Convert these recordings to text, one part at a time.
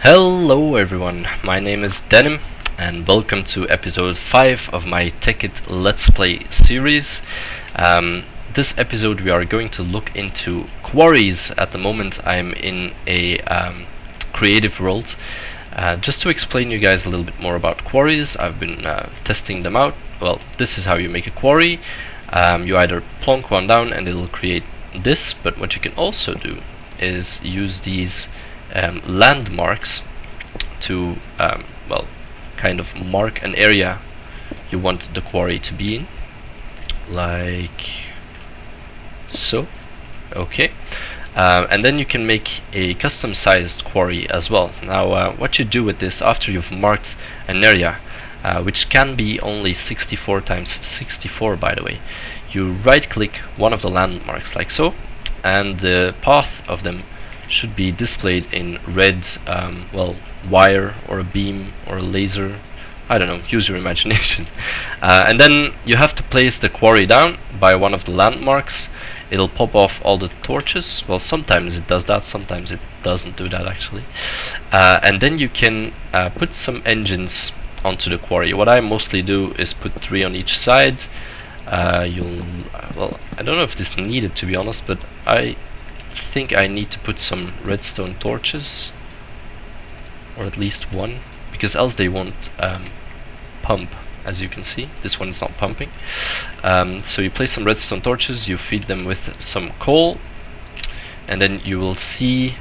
Hello everyone, my name is Denim and welcome to episode 5 of my Tekkit Let's Play series. This episode we are going to look into quarries. At the moment I'm in a creative world. Just to explain you guys a little bit more about quarries, I've been testing them out. Well, this is how you make a quarry. You either plonk one down and it'll create this, but what you can also do is use these landmarks to kind of mark an area you want the quarry to be in, like so. Okay, and then you can make a custom sized quarry as well. Now what you do with this after you've marked an area, which can be only 64 times 64 by the way, you right click one of the landmarks like so, and the path of them should be displayed in red wire or a beam or a laser. I don't know, use your imagination. And then you have to place the quarry down by one of the landmarks. It'll pop off all the torches. Well, sometimes it does that, sometimes it doesn't do that actually. And then you can put some engines onto the quarry. What I mostly do is put 3 on each side. I don't know if this is needed, to be honest, but I think I need to put some redstone torches, or at least one, because else they won't pump. As you can see, this one is not pumping. So you place some redstone torches, you feed them with some coal, and then you will see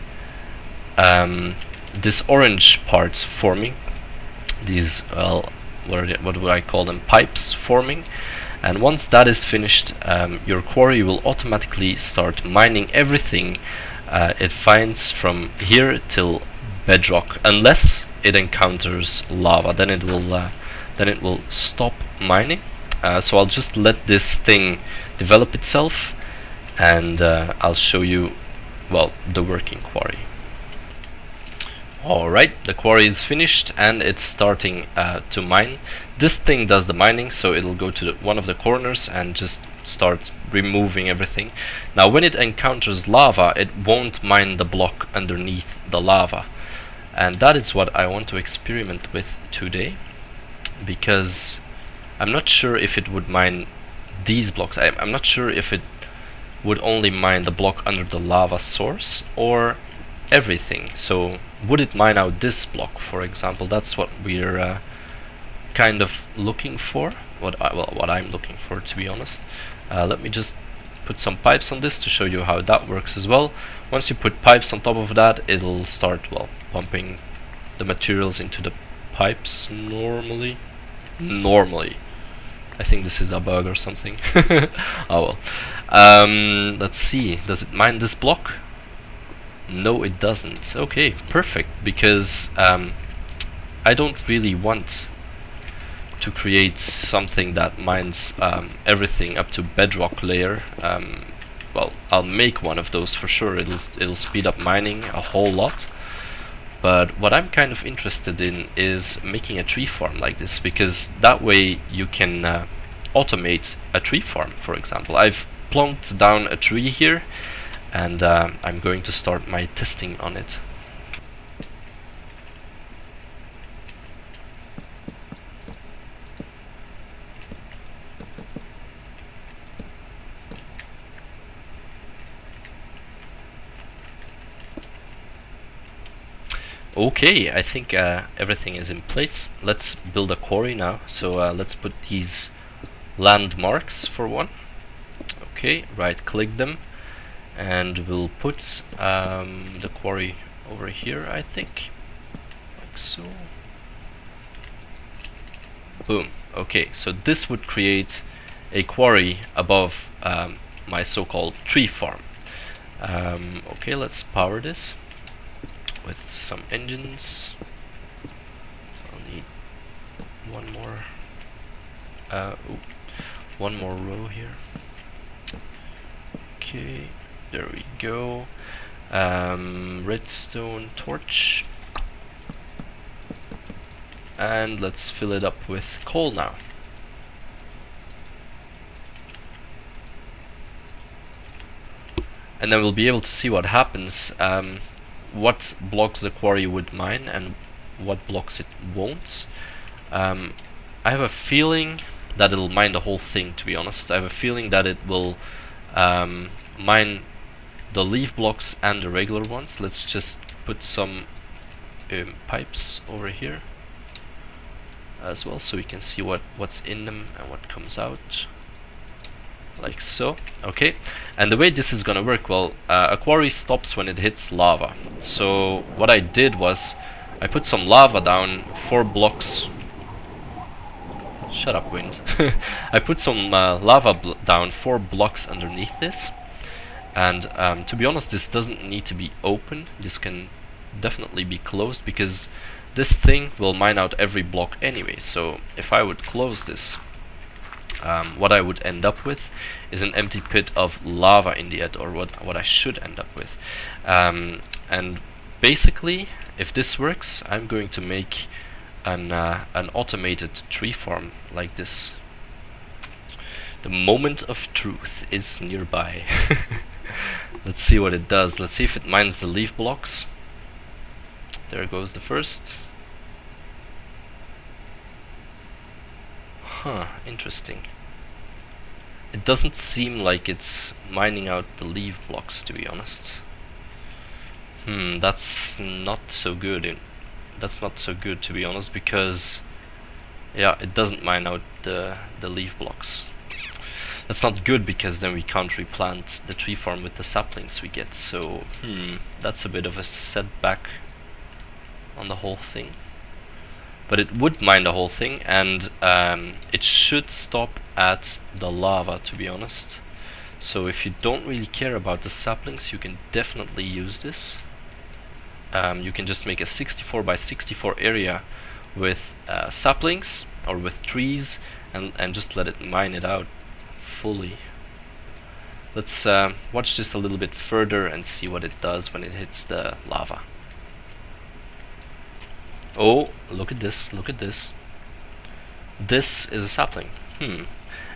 this orange part forming. These, what would I call them, pipes forming. And once that is finished, your quarry will automatically start mining everything it finds from here till bedrock, unless it encounters lava. Then it will stop mining. So I'll just let this thing develop itself, and I'll show you, well, the working quarry. Alright, the quarry is finished and it's starting to mine. This thing does the mining, so it'll go to one of the corners and just start removing everything. Now when it encounters lava, it won't mine the block underneath the lava, and that is what I want to experiment with today, because I'm not sure if it would mine these blocks. I'm not sure if it would only mine the block under the lava source or everything. So would it mine out this block, for example? That's what we're kind of looking for. What I'm looking for, to be honest. Let me just put some pipes on this to show you how that works as well. Once you put pipes on top of that, it'll start, well, pumping the materials into the pipes normally. I think this is a bug or something. Oh well. Let's see, does it mine this block? No, it doesn't. Okay, perfect, because I don't really want to create something that mines everything up to bedrock layer. Well, I'll make one of those for sure. It'll speed up mining a whole lot. But what I'm kind of interested in is making a tree farm like this, because that way you can automate a tree farm, for example. I've plonked down a tree here, and I'm going to start my testing on it. Okay, I think everything is in place. Let's build a quarry now. So let's put these landmarks for one. Okay, right click them, and we'll put the quarry over here, I think, like so. Boom. Okay, so this would create a quarry above my so-called tree farm. Okay, let's power this with some engines. I'll need one more row here. Okay, there we go. Redstone torch, and let's fill it up with coal now. And then we'll be able to see what happens what blocks the quarry would mine and what blocks it won't. I have a feeling that it'll mine the whole thing, to be honest. I have a feeling that it will mine the leaf blocks and the regular ones. Let's just put some pipes over here as well, so we can see what's in them and what comes out, like so. Okay, and the way this is gonna work, well, a quarry stops when it hits lava. So what I did was I put some lava down 4 blocks. Shut up, wind. I put some lava down 4 blocks underneath this, and to be honest, this doesn't need to be open. This can definitely be closed, because this thing will mine out every block anyway. So if I would close this, what I would end up with is an empty pit of lava in the end, or what I should end up with. And basically, if this works, I'm going to make an automated tree farm like this. The moment of truth is nearby. Let's see what it does. Let's see if it mines the leaf blocks. There goes the first. Huh, interesting. It doesn't seem like it's mining out the leaf blocks, to be honest. That's not so good. That's not so good, to be honest, because yeah, it doesn't mine out the leaf blocks. That's not good, because then we can't replant the tree farm with the saplings we get. So that's a bit of a setback on the whole thing. But it would mine the whole thing, and it should stop at the lava, to be honest. So if you don't really care about the saplings, you can definitely use this. You can just make a 64 by 64 area with saplings or with trees, and just let it mine it out fully. Let's watch this a little bit further and see what it does when it hits the lava. Oh, look at this, look at this. This is a sapling.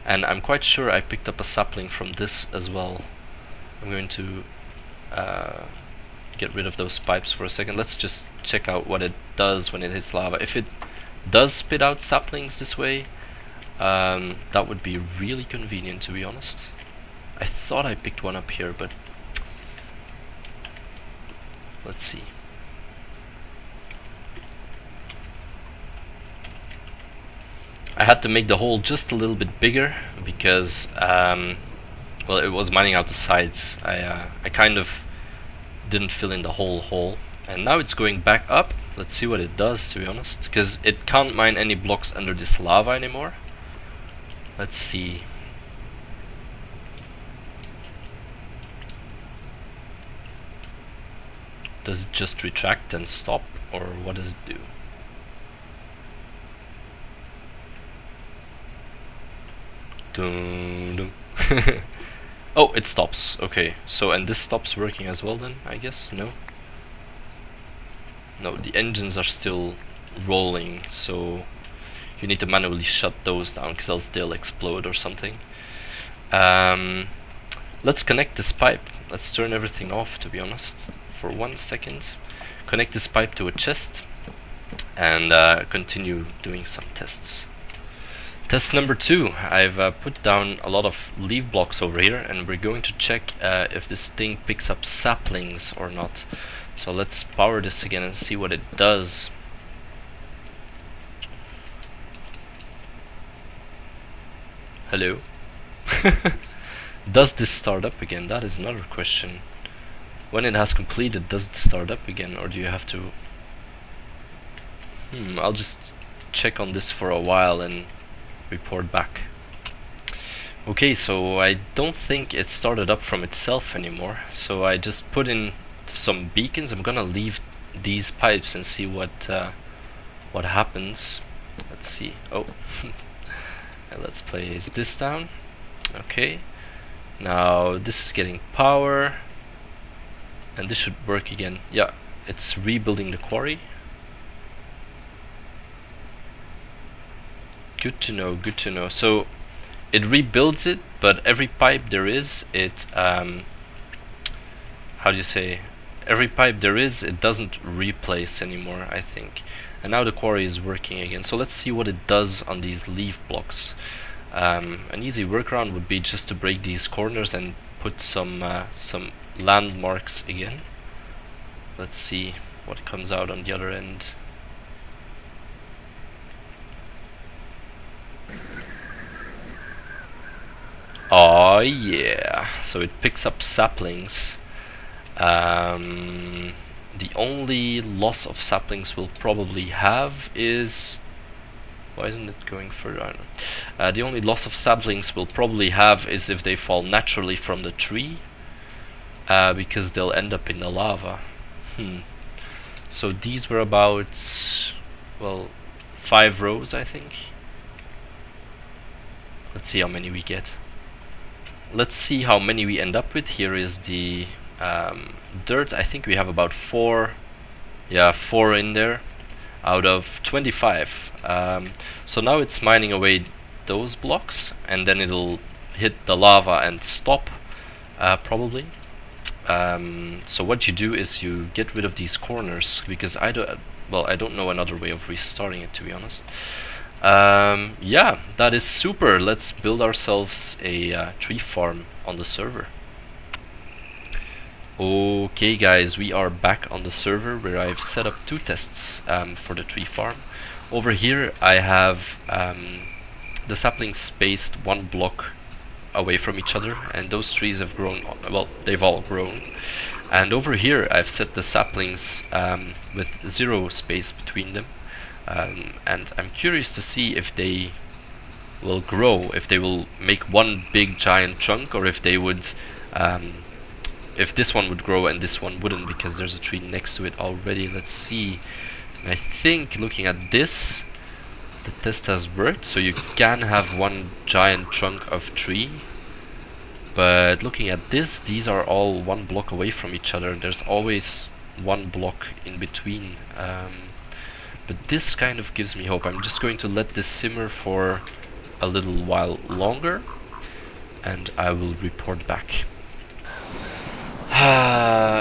And I'm quite sure I picked up a sapling from this as well. I'm going to get rid of those pipes for a second. Let's just check out what it does when it hits lava. If it does spit out saplings this way, that would be really convenient, to be honest. I thought I picked one up here, but let's see. I had to make the hole just a little bit bigger because well, it was mining out the sides. I kind of didn't fill in the whole hole, and now it's going back up. Let's see what it does, to be honest, because it can't mine any blocks under this lava anymore. Let's see. Does it just retract and stop, or what does it do? Oh, it stops. Okay, so, and this stops working as well then, I guess? No? No, the engines are still rolling, so you need to manually shut those down, because else they'll explode or something. Let's connect this pipe. Let's turn everything off, to be honest, for 1 second. Connect this pipe to a chest and continue doing some tests. Test number 2, I've put down a lot of leaf blocks over here, and we're going to check if this thing picks up saplings or not. So let's power this again and see what it does. Hello? Does this start up again? That is another question. When it has completed, does it start up again, or do you have to... I'll just check on this for a while and report back. Okay, so I don't think it started up from itself anymore, so I just put in some beacons. I'm gonna leave these pipes and see what happens. Let's see. Oh, let's place this down. Okay, now this is getting power, and this should work again. Yeah, it's rebuilding the quarry. Good to know, good to know. So it rebuilds it, but every pipe there is, it how do you say, every pipe there is, it doesn't replace anymore, I think. And now the quarry is working again. So let's see what it does on these leaf blocks. An easy workaround would be just to break these corners and put some landmarks again. Let's see what comes out on the other end. Oh yeah, so it picks up saplings. The only loss of saplings we'll probably have is... Why isn't it going further? I don't know. The only loss of saplings we'll probably have is if they fall naturally from the tree, because they'll end up in the lava. So these were about, well, 5 rows, I think. Let's see how many we get. Let's see how many we end up with. Here is the dirt. I think we have about 4. Yeah, 4 in there out of 25. So now it's mining away those blocks, and then it'll hit the lava and stop, probably. So what you do is you get rid of these corners, because I don't know another way of restarting it, to be honest. Yeah, that is super. Let's build ourselves a tree farm on the server. Okay guys, we are back on the server where I've set up 2 tests for the tree farm. Over here I have the saplings spaced 1 block away from each other, and those trees have grown, well, they've all grown. And over here I've set the saplings with 0 space between them, and I'm curious to see if they will grow, if they will make one big giant chunk, or if they would if this one would grow and this one wouldn't, because there's a tree next to it already. Let's see. I think looking at this, the test has worked, so you can have one giant chunk of tree. But looking at this, these are all 1 block away from each other. There's always 1 block in between. But this kind of gives me hope. I'm just going to let this simmer for a little while longer, and I will report back.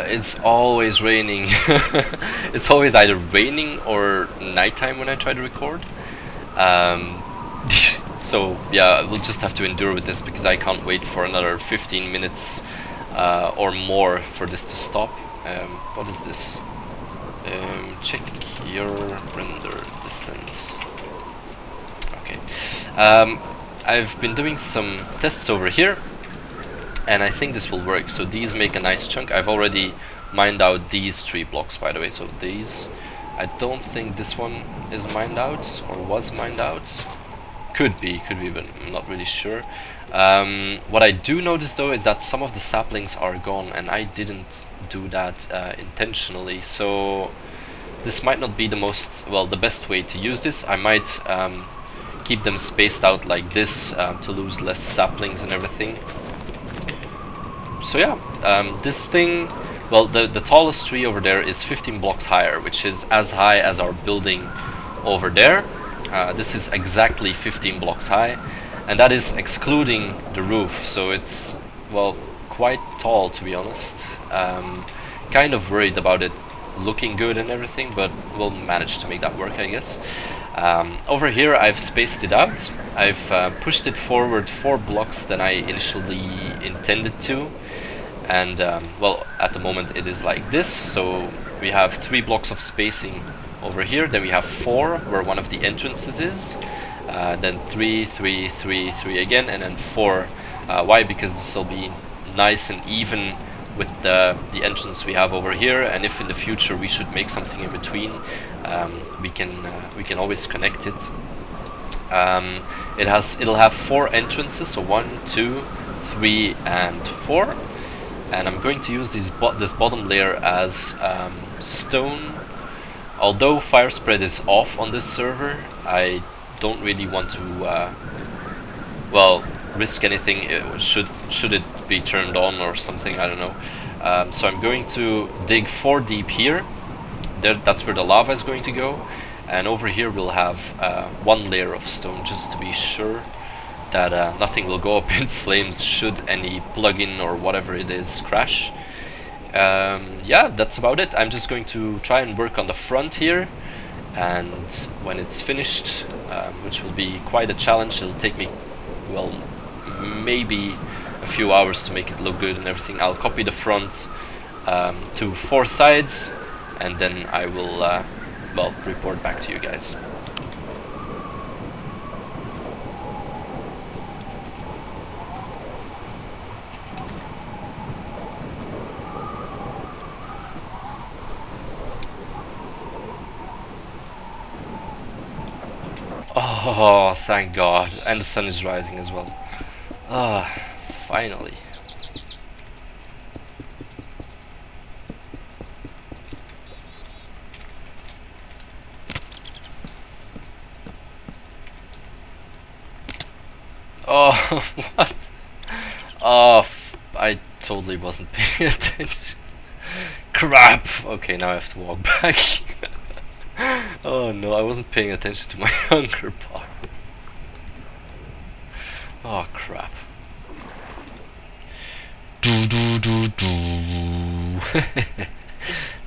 It's always raining. It's always either raining or nighttime when I try to record. So yeah, we'll just have to endure with this, because I can't wait for another 15 minutes or more for this to stop. What is this? Check your render distance. Okay. I've been doing some tests over here, and I think this will work. So these make a nice chunk. I've already mined out these 3 blocks, by the way. So these, I don't think this one is mined out, or was mined out. Could be, but I'm not really sure. What I do notice though is that some of the saplings are gone, and I didn't do that intentionally. So this might not be the best way to use this. I might keep them spaced out like this to lose less saplings and everything. So yeah, this thing, well, the tallest tree over there is 15 blocks higher, which is as high as our building over there. This is exactly 15 blocks high, and that is excluding the roof, so it's, well, quite tall, to be honest. Kind of worried about it looking good and everything, but we'll manage to make that work, I guess. Over here I've spaced it out. I've pushed it forward 4 blocks than I initially intended to, and well, at the moment it is like this. So we have 3 blocks of spacing over here, then we have 4 where one of the entrances is, then 3, 3, 3, 3 again, and then 4. Why? Because this will be nice and even with the entrance we have over here, and if in the future we should make something in between, we can always connect it. It'll have 4 entrances, so 1, 2, 3, and 4. And I'm going to use this bottom layer as stone. Although fire spread is off on this server, I don't really want to well, risk anything. Should it be turned on or something, I don't know. So I'm going to dig 4 deep here. That's where the lava is going to go, and over here we'll have 1 layer of stone, just to be sure that nothing will go up in flames should any plugin or whatever it is crash. Yeah, that's about it. I'm just going to try and work on the front here, and when it's finished, which will be quite a challenge, it'll take me, well, maybe a few hours to make it look good and everything. I'll copy the front to 4 sides, and then I will well, report back to you guys. Oh, thank God. And the sun is rising as well. Ah, finally. Oh, what? Oh, I totally wasn't paying attention. Crap! Okay, now I have to walk back. Oh no, I wasn't paying attention to my hunger bar. Oh crap. The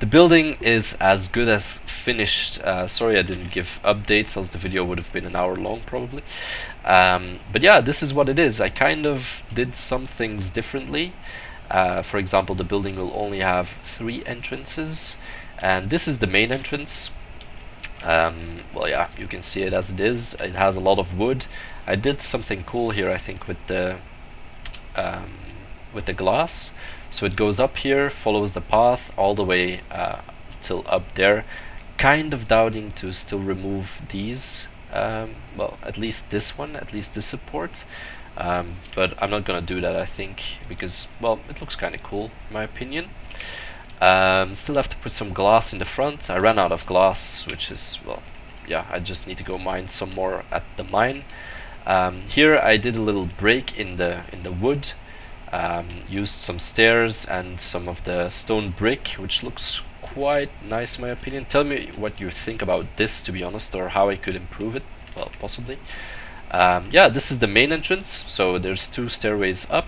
building is as good as finished. Sorry I didn't give updates, else the video would have been an hour long probably. But yeah, this is what it is. I kind of did some things differently. For example, the building will only have 3 entrances, and this is the main entrance. Well, yeah, you can see it as it is. It has a lot of wood. I did something cool here, I think, with the glass. So it goes up here, follows the path all the way till up there. Kind of doubting to still remove these. Well, at least this one, at least this support. But I'm not gonna do that, I think, because, well, it looks kind of cool, in my opinion. Still have to put some glass in the front. I ran out of glass, which is, well, yeah, I just need to go mine some more at the mine. Here I did a little break in the wood. Used some stairs and some of the stone brick, which looks quite nice in my opinion. Tell me what you think about this, to be honest, or how I could improve it. Well, possibly. Yeah, this is the main entrance, so there's 2 stairways up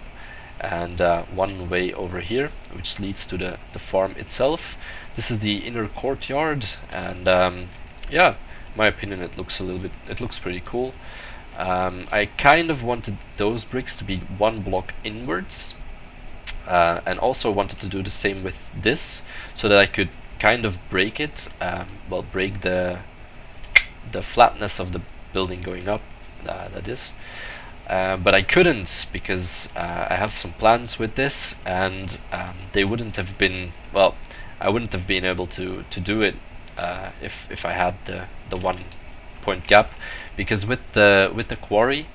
and 1 way over here, which leads to the farm itself. This is the inner courtyard, and yeah, in my opinion it looks pretty cool. I kind of wanted those bricks to be 1 block inwards, and also wanted to do the same with this, so that I could kind of break it, well, break the flatness of the building going up, that is. But I couldn't, because I have some plans with this, and they wouldn't have been, well, I wouldn't have been able to do it if I had the 1 point gap, because with the quarry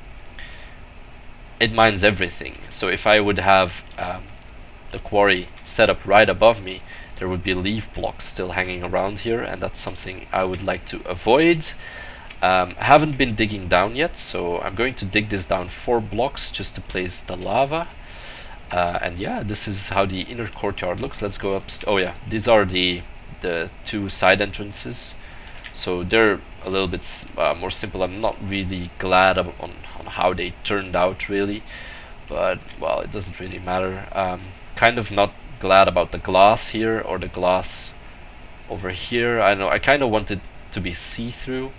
it mines everything. So if I would have the quarry set up right above me, there would be leaf blocks still hanging around here, and that's something I would like to avoid. I haven't been digging down yet, so I'm going to dig this down 4 blocks just to place the lava. And yeah, this is how the inner courtyard looks. Let's go up. Oh yeah, these are the 2 side entrances. So they're a little bit more simple. I'm not really glad on how they turned out, really, but well, it doesn't really matter. Kind of not glad about the glass here, or the glass over here. I know I kind of want it to be see-through,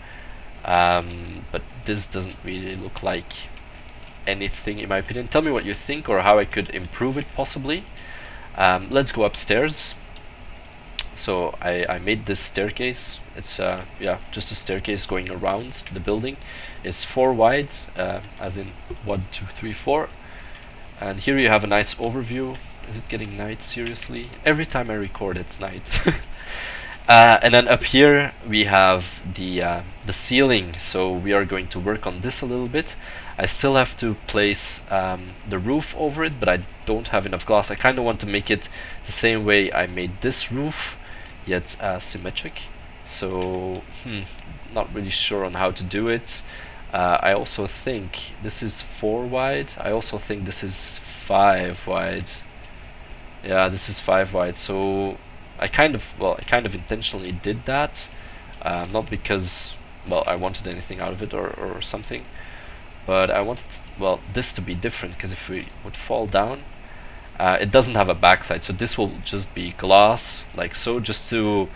but this doesn't really look like anything in my opinion. Tell me what you think, or how I could improve it possibly. Let's go upstairs. So I made this staircase. It's yeah, just a staircase going around the building. It's 4 wide, as in 1, 2, 3, 4. And here you have a nice overview. Is it getting night? Seriously? Every time I record, it's night. And then up here we have the ceiling. So we are going to work on this a little bit. I still have to place the roof over it, but I don't have enough glass. I kind of want to make it the same way I made this roof, yet symmetric. So not really sure on how to do it. I also think this is 4 wide. I also think this is 5 wide. Yeah, this is 5 wide. So I kind of intentionally did that, not because, well, I wanted anything out of it or something, but I wanted, well, this to be different, because if we would fall down, It doesn't have a backside, so this will just be glass, like so, just to,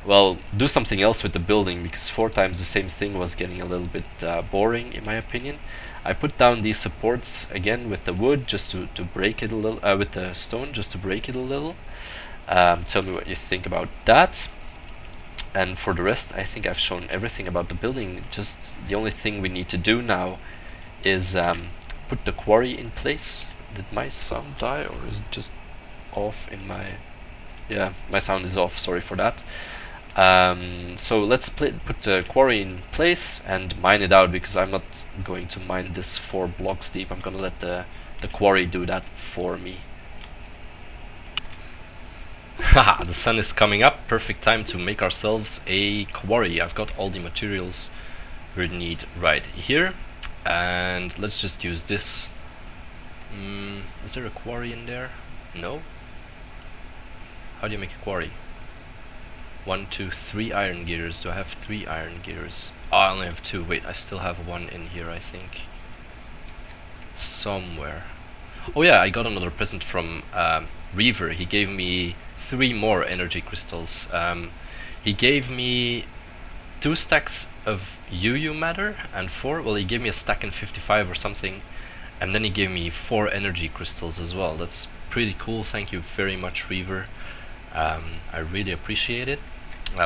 well, do something else with the building, because 4 times the same thing was getting a little bit boring, in my opinion. I put down these supports again with the wood, just to break it a little, with the stone, just to break it a little. Tell me what you think about that. And for the rest, I think I've shown everything about the building. Just the only thing we need to do now is put the quarry in place. Did my sound die, or is it just off in my... Yeah, my sound is off, sorry for that. So let's put the quarry in place and mine it out, because I'm not going to mine this 4 blocks deep. I'm gonna let the quarry do that for me. Haha, the sun is coming up. Perfect time to make ourselves a quarry. I've got all the materials we need right here, and let's just use this. Is there a quarry in there? No. How do you make a quarry? 1, 2, 3 iron gears. Do I have 3 iron gears? Oh, I only have 2. Wait, I still have 1 in here, I think. Somewhere. Oh yeah, I got another present from Reaver. He gave me 3 more energy crystals. He gave me 2 stacks of UU matter and 4. Well, he gave me a stack in 55 or something. And then he gave me 4 energy crystals as well. That's pretty cool. Thank you very much, Reaver. I really appreciate it.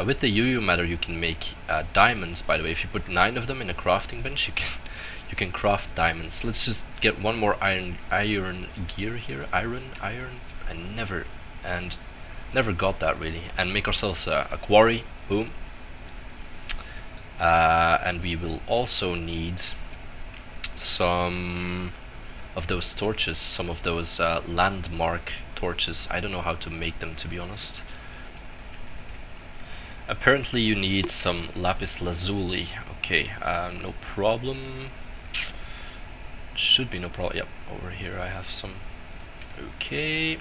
With the UU matter, you can make diamonds. By the way, if you put 9 of them in a crafting bench, you can craft diamonds. Let's just get 1 more iron gear here. Iron. I never got that really. And make ourselves a quarry. Boom. And we will also need some of those torches, some of those landmark torches. I don't know how to make them, to be honest. Apparently you need some lapis lazuli. Okay, no problem. Should be no problem. Yep, over here I have some. Okay.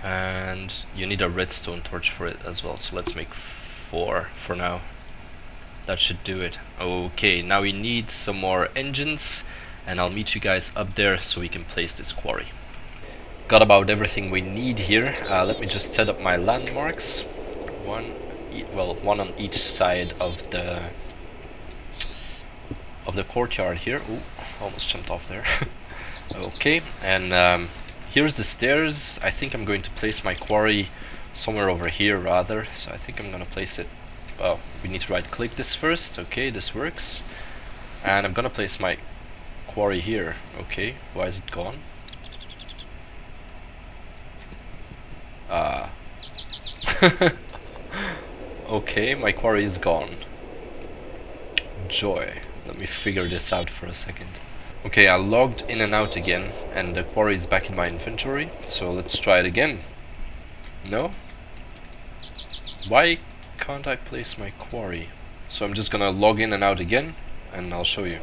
And you need a redstone torch for it as well, so let's make 4 for now. That should do it. Okay, now we need some more engines, and I'll meet you guys up there so we can place this quarry. Got about everything we need here. Let me just set up my landmarks. 1 on each side of the courtyard here. Ooh, almost jumped off there. Okay, and here's the stairs. I think I'm going to place my quarry somewhere over here rather. So I think I'm gonna place it. Oh, we need to right click this first. Okay, this works. And I'm gonna place my quarry here. Okay, why is it gone? Okay, my quarry is gone. Joy. Let me figure this out for a second. Okay, I logged in and out again, and the quarry is back in my inventory. So let's try it again. No? Why can't I place my quarry? So I'm just gonna log in and out again, and I'll show you.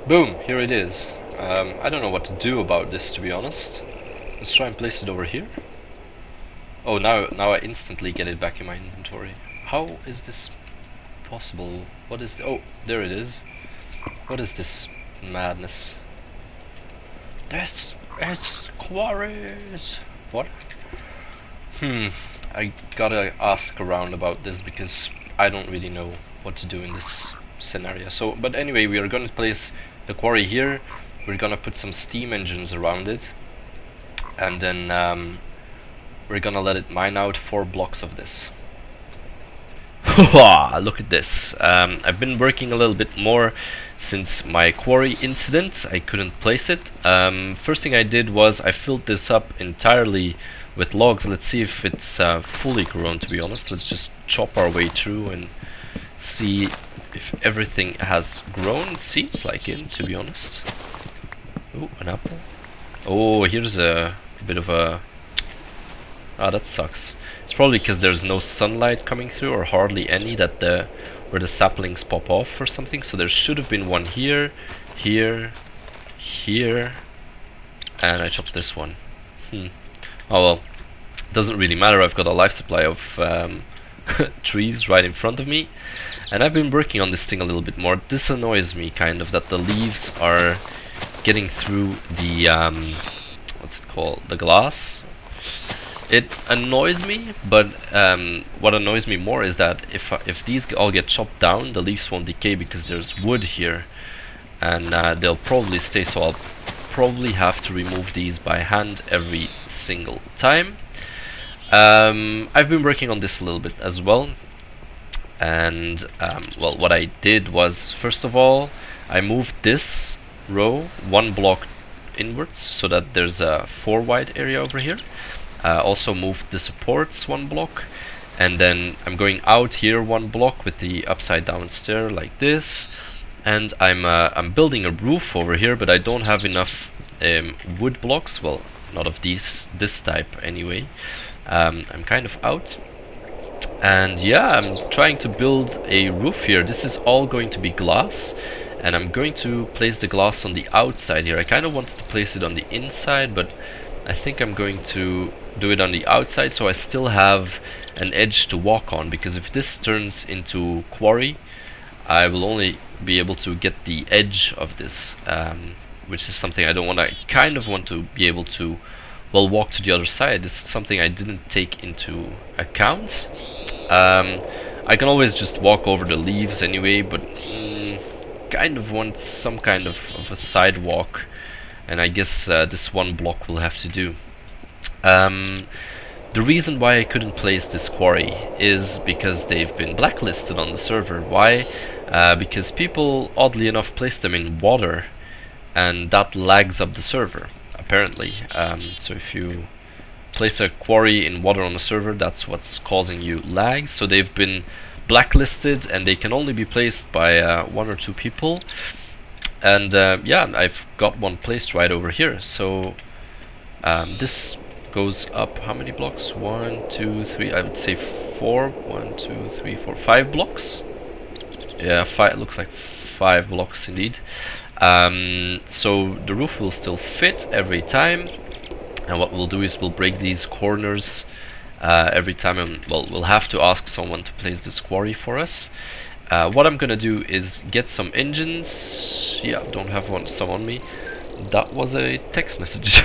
Boom, here it is. I don't know what to do about this, to be honest. Let's try and place it over here. Oh, now I instantly get it back in my inventory. How is this possible? What is oh, there it is. What is this madness? This is quarries. What? I gotta ask around about this, because I don't really know what to do in this scenario. So, but anyway, we are gonna place the quarry here. We're gonna put some steam engines around it, and then we're gonna let it mine out 4 blocks of this. Look at this. I've been working a little bit more since my quarry incident. I couldn't place it. First thing I did was I filled this up entirely with logs. Let's see if it's fully grown, to be honest. Let's just chop our way through and see if everything has grown. It seems like it, to be honest. Oh, an apple. Oh, here's a bit of a... Ah, that sucks. It's probably because there's no sunlight coming through, or hardly any, that where the saplings pop off or something. So there should have been one here, here, here, and I chopped this one. Oh well, doesn't really matter. I've got a life supply of trees right in front of me, and I've been working on this thing a little bit more. This annoys me kind of, that the leaves are getting through the what's it called, the glass. It annoys me, but what annoys me more is that if these all get chopped down, the leaves won't decay because there's wood here, and they'll probably stay. So I'll probably have to remove these by hand every single time. I've been working on this a little bit as well, and well, what I did was, first of all, I moved this row one block inwards so that there's a 4 wide area over here. Also moved the supports one block, and then I'm going out here one block with the upside down stair like this, and I'm building a roof over here, but I don't have enough wood blocks. Well, not of this type anyway. I'm kind of out, and yeah, I'm trying to build a roof here. This is all going to be glass, and I'm going to place the glass on the outside here. I kind of wanted to place it on the inside, but I think I'm going to do it on the outside so I still have an edge to walk on, because if this turns into quarry, I will only be able to get the edge of this, which is something I don't want. I kind of want to be able to, well, walk to the other side. This is something I didn't take into account. I can always just walk over the leaves anyway, but kind of want some kind of a sidewalk, and I guess this one block will have to do. The reason why I couldn't place this quarry is because they've been blacklisted on the server. Why? Because people, oddly enough, place them in water, and that lags up the server, apparently. So if you place a quarry in water on the server, that's what's causing you lag. So they've been blacklisted, and they can only be placed by 1 or 2 people. And yeah, I've got one placed right over here. So this goes up how many blocks? 1, 2, 3. I would say 4. 1, 2, 3, 4, 5 blocks. Yeah, 5. It looks like 5 blocks indeed. So the roof will still fit every time, and what we'll do is we'll break these corners every time, and well, we'll have to ask someone to place this quarry for us. What I'm gonna do is get some engines. Yeah, don't have some on me. That was a text message.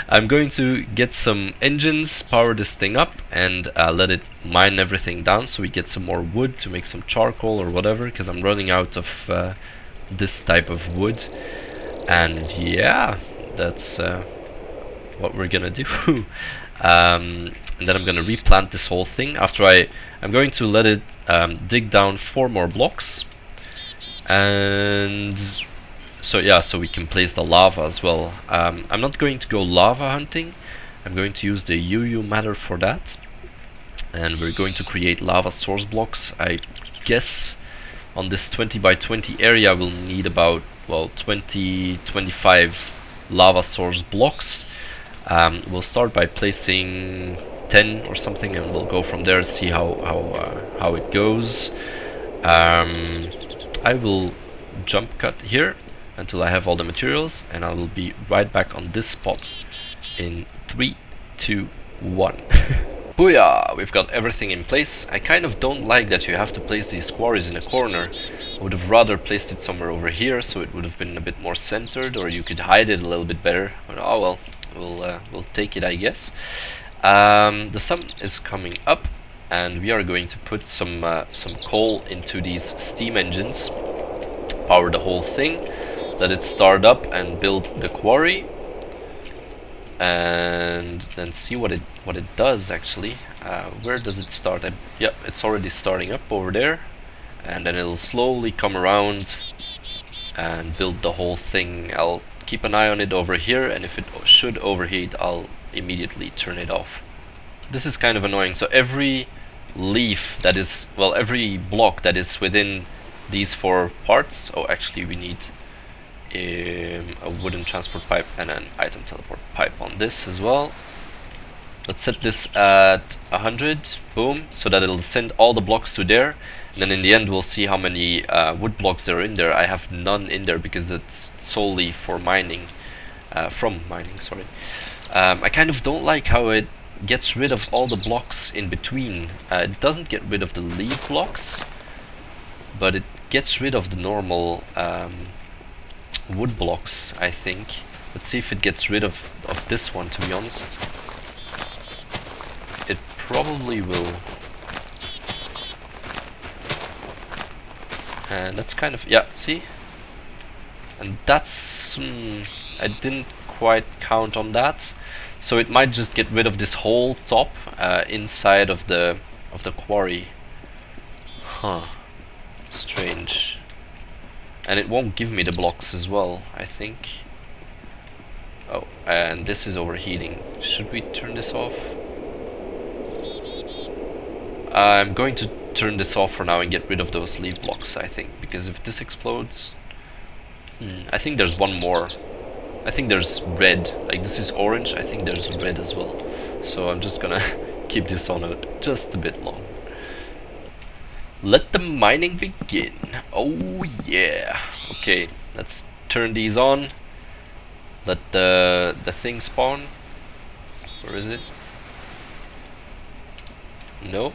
I'm going to get some engines, power this thing up, and let it mine everything down so we get some more wood to make some charcoal or whatever, because I'm running out of this type of wood. And yeah, that's what we're gonna do. And then I'm gonna replant this whole thing. After I'm going to let it dig down 4 more blocks, and so yeah, so we can place the lava as well. I'm not going to go lava hunting. I'm going to use the UU matter for that, and we're going to create lava source blocks. I guess on this 20 by 20 area we'll need about, well, 25 lava source blocks. We'll start by placing 10 or something, and we'll go from there, see how it goes. I will jump cut here until I have all the materials, and I will be right back on this spot in 3, 2, 1. Booyah! We've got everything in place. I kind of don't like that you have to place these quarries in a corner. I would have rather placed it somewhere over here, so it would have been a bit more centered, or you could hide it a little bit better. But oh well, we'll take it, I guess. The sun is coming up, and we are going to put some coal into these steam engines, power the whole thing, let it start up and build the quarry, and then see what it does actually. Where does it start? Yep, it's already starting up over there, and then it'll slowly come around and build the whole thing. I'll keep an eye on it over here, and if it should overheat, I'll immediately turn it off. This is kind of annoying. So every leaf that is, well, every block that is within these 4 parts. Oh, actually we need a wooden transport pipe and an item teleport pipe on this as well. Let's set this at 100, boom, so that it'll send all the blocks to there, and then in the end we'll see how many wood blocks there are in there. I have none in there because it's solely for mining, from mining, sorry. I kind of don't like how it gets rid of all the blocks in between. It doesn't get rid of the leaf blocks, but it gets rid of the normal wood blocks, I think. Let's see if it gets rid of this one, to be honest. It probably will. And that's kind of, yeah, see? And that's, I didn't quite count on that. So it might just get rid of this whole top inside of the quarry. Huh. Strange. And it won't give me the blocks as well, I think. Oh, and this is overheating. Should we turn this off? I'm going to turn this off for now and get rid of those leaf blocks, I think, because if this explodes, I think there's one more. I think there's red. Like, this is orange. I think there's red as well. So I'm just gonna keep this on just a bit long. Let the mining begin. Oh yeah. Okay, let's turn these on. Let the thing spawn. Where is it? No.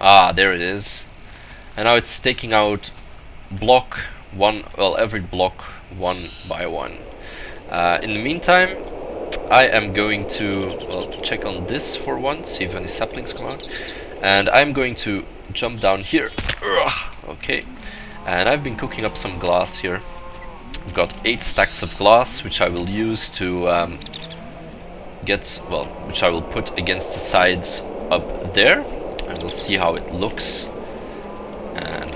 Ah, there it is. And now it's taking out block one, well, every block one by one. In the meantime, I am going to, well, check on this for once, see if any saplings come out. And I'm going to jump down here. Okay. And I've been cooking up some glass here. I've got 8 stacks of glass, which I will use to which I will put against the sides up there. And we'll see how it looks. And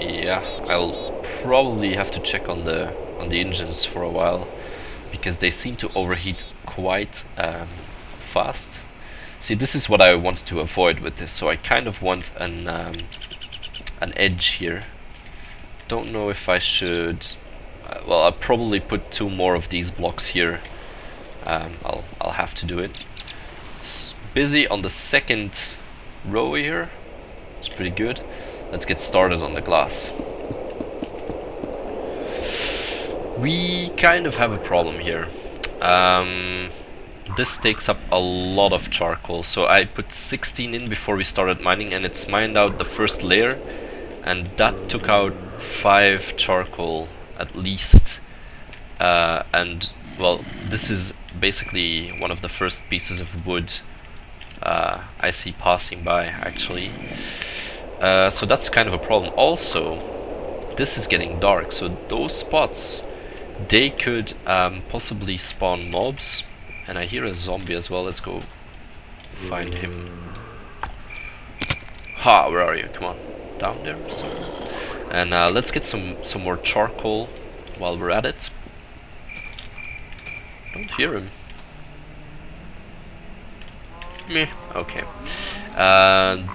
yeah, I'll probably have to check on the engines for a while, because they seem to overheat quite fast. See, this is what I wanted to avoid with this, so I kind of want an edge here. Don't know if I should. Well, I'll probably put 2 more of these blocks here. I'll have to do it. It's busy on the second row here. It's pretty good. Let's get started on the glass. We kind of have a problem here. This takes up a lot of charcoal, so I put 16 in before we started mining, and it's mined out the first layer, and that took out 5 charcoal at least. And well, this is basically one of the first pieces of wood I see passing by, actually. So that's kind of a problem. Also, this is getting dark, so those spots, they could possibly spawn mobs. And I hear a zombie as well. Let's go find him. Ha, where are you? Come on, down there somewhere. And let's get some more charcoal while we're at it. Don't hear him. Meh. Okay.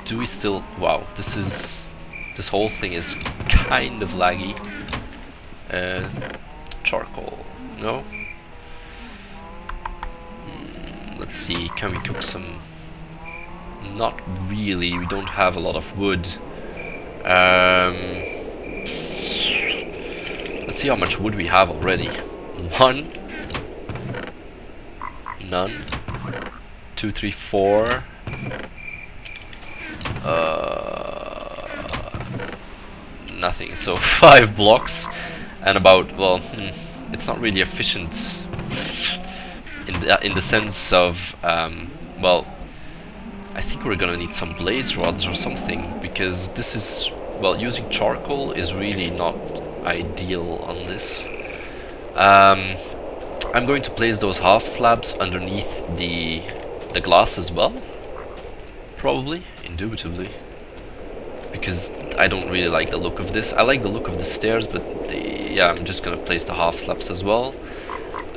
Do we still? Wow, this whole thing is kind of laggy. Charcoal? No. Let's see. Can we cook some? Not really. We don't have a lot of wood. Let's see how much wood we have already. 1. None. 2, 3, 4. Nothing. So 5 blocks and about, well, it's not really efficient in the sense of, well, I think we're gonna need some blaze rods or something, because this is, well, using charcoal is really not ideal on this. I'm going to place those half slabs underneath the glass as well, probably, indubitably, because I don't really like the look of this. I like the look of the stairs, but yeah, I'm just gonna place the half slabs as well.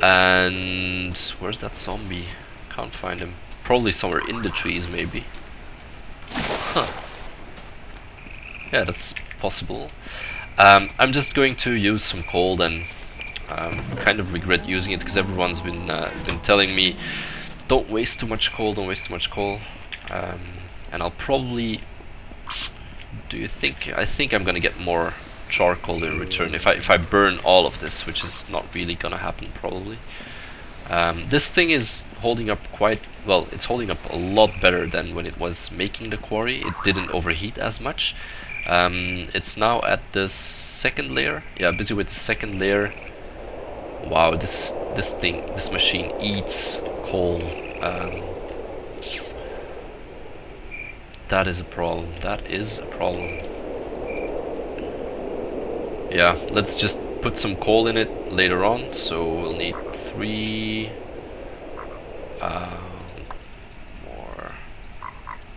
And where's that zombie? Can't find him. Probably somewhere in the trees, maybe. Huh. Yeah, that's possible. I'm just going to use some coal, and kind of regret using it because everyone's been telling me, don't waste too much coal, don't waste too much coal. And I'll probably, I think I'm gonna get more charcoal in return if I burn all of this, which is not really gonna happen probably. This thing is holding up quite well. It's holding up a lot better than when it was making the quarry. It didn't overheat as much. It's now at the second layer. Yeah, busy with the second layer. Wow, this machine eats coal. That is a problem. That is a problem. Yeah, let's just put some coal in it later on. So we'll need 3 more.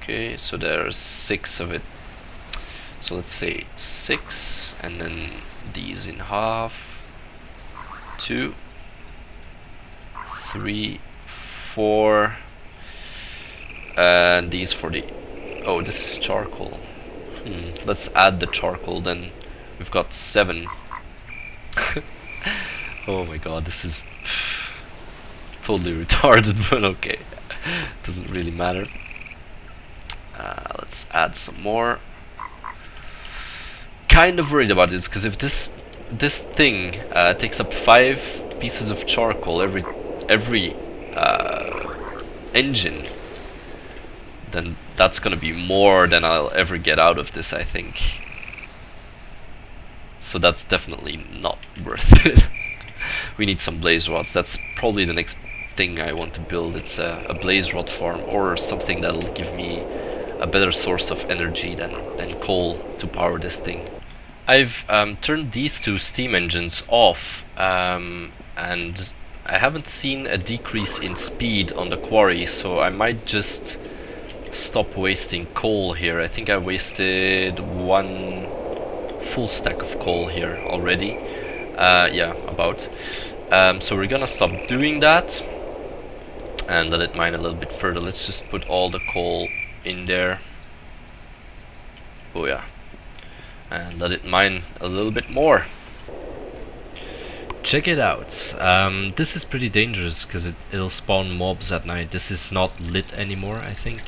Okay, so there's 6 of it. So let's say 6, and then these in half. 2, 3, 4, and these for the... Oh, this is charcoal. Let's add the charcoal then. We've got 7. Oh my god, this is totally retarded, but okay. Doesn't really matter. Let's add some more. Kind of worried about this, because if this thing takes up 5 pieces of charcoal every engine, then that's gonna be more than I'll ever get out of this, I think. So that's definitely not worth it. We need some blaze rods. That's probably the next thing I want to build. It's a blaze rod farm, or something that'll give me a better source of energy than coal to power this thing. I've turned these 2 steam engines off, and I haven't seen a decrease in speed on the quarry, so I might just stop wasting coal here. I think I wasted 1 full stack of coal here already. Yeah, about. So we're gonna stop doing that and let it mine a little bit further. Let's just put all the coal in there. Oh yeah. And let it mine a little bit more. Check it out. This is pretty dangerous because it'll spawn mobs at night. This is not lit anymore, I think.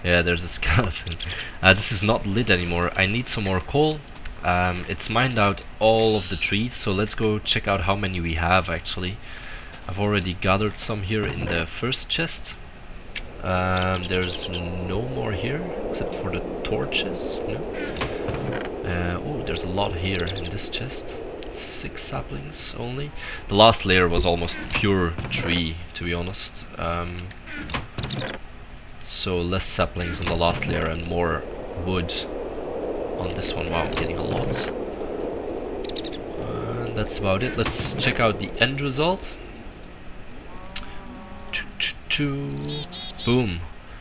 Yeah, there's a skeleton. This is not lit anymore. I need some more coal. It's mined out all of the trees, so let's go check out how many we have actually. I've already gathered some here in the first chest. There's no more here except for the torches. No. Oh, there's a lot here in this chest. 6 saplings only. The last layer was almost pure tree, to be honest. So less saplings on the last layer and more wood on this one. Wow, I'm getting a lot. That's about it. Let's check out the end result. Boom.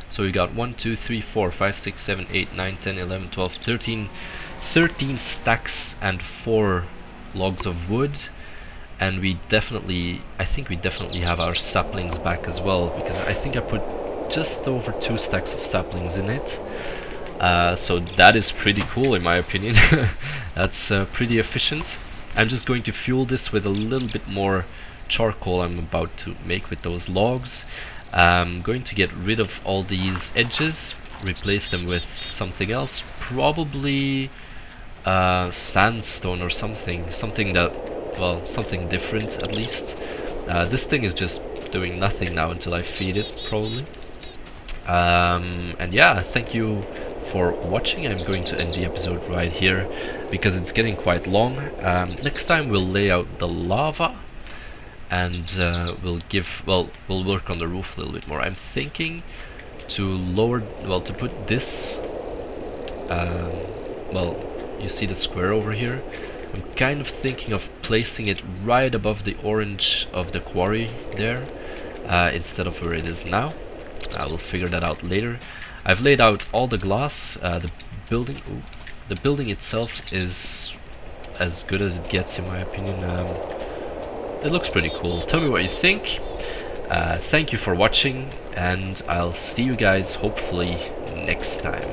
So we got 1, 2, 3, 4, 5, 6, 7, 8, 9, 10, 11, 12, 13 stacks and 4 logs of wood. And I think we definitely have our saplings back as well, because I think I put just over 2 stacks of saplings in it. So that is pretty cool in my opinion. That's pretty efficient. I'm just going to fuel this with a little bit more charcoal I'm about to make with those logs. I'm going to get rid of all these edges, replace them with something else, probably sandstone or something that, well, something different at least. This thing is just doing nothing now until I feed it, probably. And yeah, thank you for watching. I'm going to end the episode right here because it's getting quite long. Next time we'll lay out the lava, and we'll work on the roof a little bit more. I'm thinking to put this, you see the square over here? I'm kind of thinking of placing it right above the orange of the quarry there, instead of where it is now. I will figure that out later. I've laid out all the glass. The building itself is as good as it gets in my opinion. It looks pretty cool. Tell me what you think. Thank you for watching, and I'll see you guys hopefully next time.